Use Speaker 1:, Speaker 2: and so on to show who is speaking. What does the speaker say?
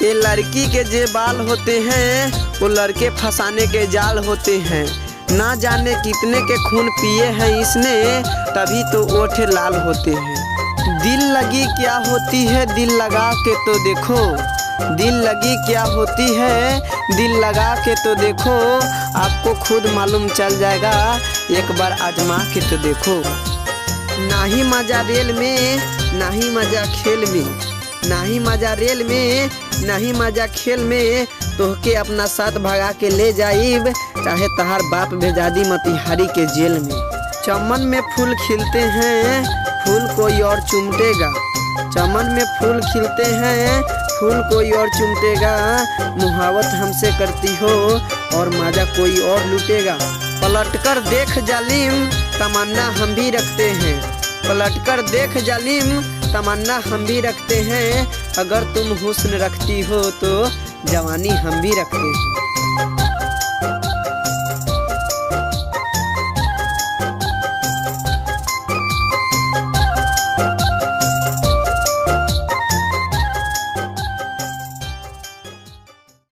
Speaker 1: ये लड़की के जे बाल होते हैं वो लड़के फंसाने के जाल होते हैं। ना जाने कितने के खून पिए हैं इसने, तभी तो ओठ लाल होते हैं। दिल लगी क्या होती है दिल लगा के तो देखो, दिल लगी क्या होती है दिल लगा के तो देखो, आपको खुद मालूम चल जाएगा, एक बार आजमा के तो देखो। ना ही मजा रेल में ना ही मजा खेल में, ना ही मजा रेल में ना ही मजा खेल में, तोहके अपना साथ भगा के ले जाइब, चाहे तहार बाप भेजा दी मोतिहारी के जेल में। चमन में फूल खिलते हैं फूल कोई और चुमटेगा, चमन में फूल खिलते हैं फूल कोई और चुमटेगा, मुहावत हमसे करती हो और मजा कोई और लूटेगा। पलटकर देख जालिम तमन्ना हम भी रखते हैं, पलटकर देख जालिम तमन्ना हम भी रखते हैं, अगर तुम हुस्न रखती हो तो जवानी हम भी रखते हैं।